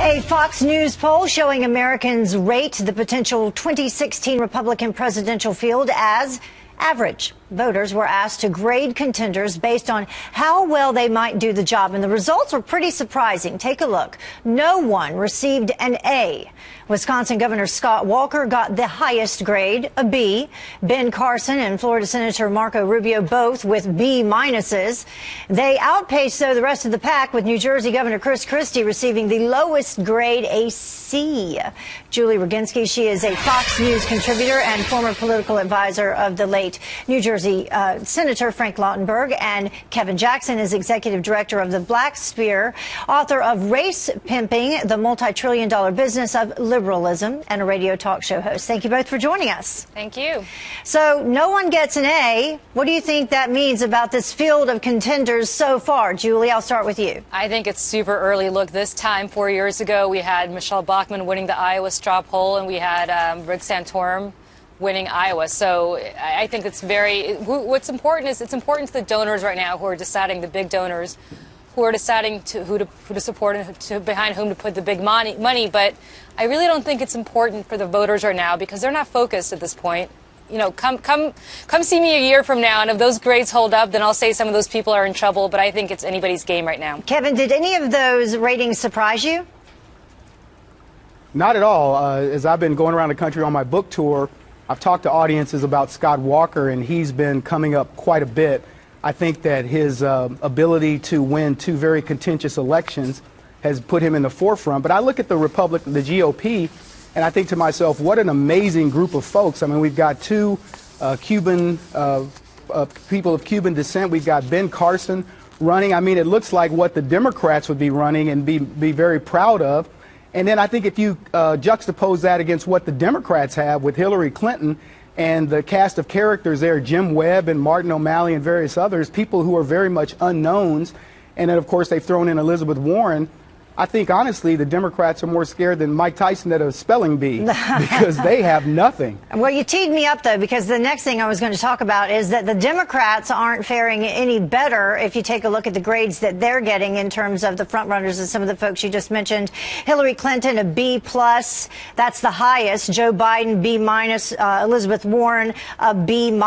A Fox News poll showing Americans rate the potential 2016 Republican presidential field as average. Voters were asked to grade contenders based on how well they might do the job, and the results were pretty surprising. Take a look. No one received an A. Wisconsin Governor Scott Walker got the highest grade, a B. Ben Carson and Florida Senator Marco Rubio both with B minuses. They outpaced, though, the rest of the pack, with New Jersey Governor Chris Christie receiving the lowest grade, a C. Julie Roginski, she is a Fox News contributor and former political advisor of the late New Jersey Senator Frank Lautenberg, and Kevin Jackson is executive director of the Black Sphere, author of Race Pimping, the Multi-Trillion-Dollar Business of Liberalism, and a radio talk show host. Thank you both for joining us. Thank you. So no one gets an A. What do you think that means about this field of contenders so far? Julie, I'll start with you. I think it's super early. Look, this time 4 years ago, we had Michelle Bachmann winning the Iowa straw poll, and we had Rick Santorum winning Iowa. So I think it's what's important is it's important to the donors right now who are deciding, the big donors, who are deciding who to support and behind whom to put the big money. But I really don't think it's important for the voters right now, because they're not focused at this point. You know, come see me a year from now, and if those grades hold up, then I'll say some of those people are in trouble. But I think it's anybody's game right now. Kevin, did any of those ratings surprise you? Not at all. As I've been going around the country on my book tour, I've talked to audiences about Scott Walker, and he's been coming up quite a bit. I think that his ability to win two very contentious elections has put him in the forefront. But I look at the GOP, and I think to myself, what an amazing group of folks. I mean, we've got two people of Cuban descent. We've got Ben Carson running. I mean, it looks like what the Democrats would be running and be very proud of. And then I think if you juxtapose that against what the Democrats have with Hillary Clinton and the cast of characters there, Jim Webb and Martin O'Malley and various others, people who are very much unknowns, and then, of course, they've thrown in Elizabeth Warren, I think, honestly, the Democrats are more scared than Mike Tyson at a spelling bee, because they have nothing. Well, you teed me up, though, because the next thing I was going to talk about is that the Democrats aren't faring any better if you take a look at the grades that they're getting in terms of the frontrunners and some of the folks you just mentioned. Hillary Clinton, a B+. That's the highest. Joe Biden, B-. Elizabeth Warren, a B-.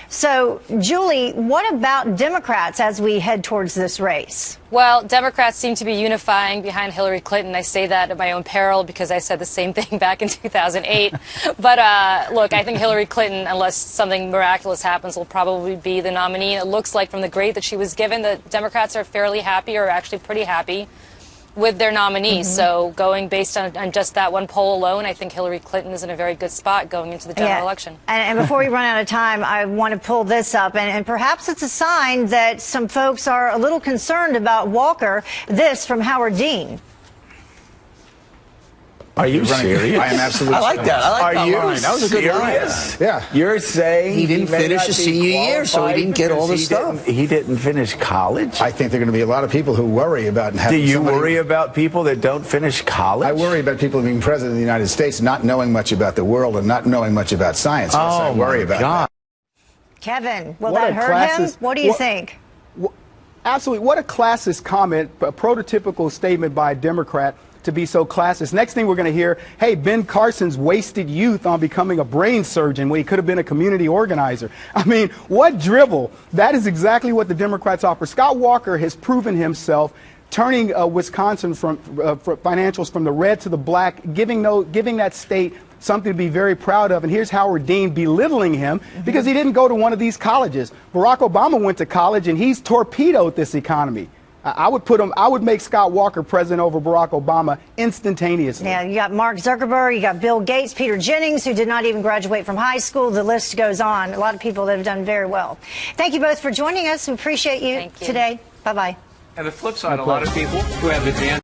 So, Julie, what about Democrats as we head towards this race? Well, Democrats seem to be unifying behind Hillary Clinton. I say that at my own peril, because I said the same thing back in 2008. But look, I think Hillary Clinton, unless something miraculous happens, will probably be the nominee. And it looks like from the grade that she was given, the Democrats are fairly happy, or actually pretty happy, with their nominee. So going based on just that one poll alone, I think Hillary Clinton is in a very good spot going into the general election. And before we run out of time, I want to pull this up, and perhaps it's a sign that some folks are a little concerned about Walker. This from Howard Dean. Are you serious? I am absolutely. I like that. I like that line. That was a good line. Yeah. You're saying he didn't finish his senior year, so he didn't get all the stuff. He didn't finish college? I think there are going to be a lot of people who worry about having Do you worry about people that don't finish college? I worry about people being president of the United States, not knowing much about the world and not knowing much about science. Yes, I worry about that. Kevin, will that hurt him? What do you think? Absolutely. What a classist comment, a prototypical statement by a Democrat to be so classist. Next thing we're going to hear, hey, Ben Carson's wasted youth on becoming a brain surgeon when he could have been a community organizer. I mean, what drivel. That is exactly what the Democrats offer. Scott Walker has proven himself, turning Wisconsin from financials from the red to the black, giving that state something to be very proud of. And here's Howard Dean belittling him because he didn't go to one of these colleges. Barack Obama went to college, and he's torpedoed this economy. I would make Scott Walker president over Barack Obama instantaneously. Yeah, you got Mark Zuckerberg, you got Bill Gates, Peter Jennings, who did not even graduate from high school. The list goes on. A lot of people that have done very well. Thank you both for joining us. We appreciate you today. Bye-bye. And the flip side, a lot of people who have advanced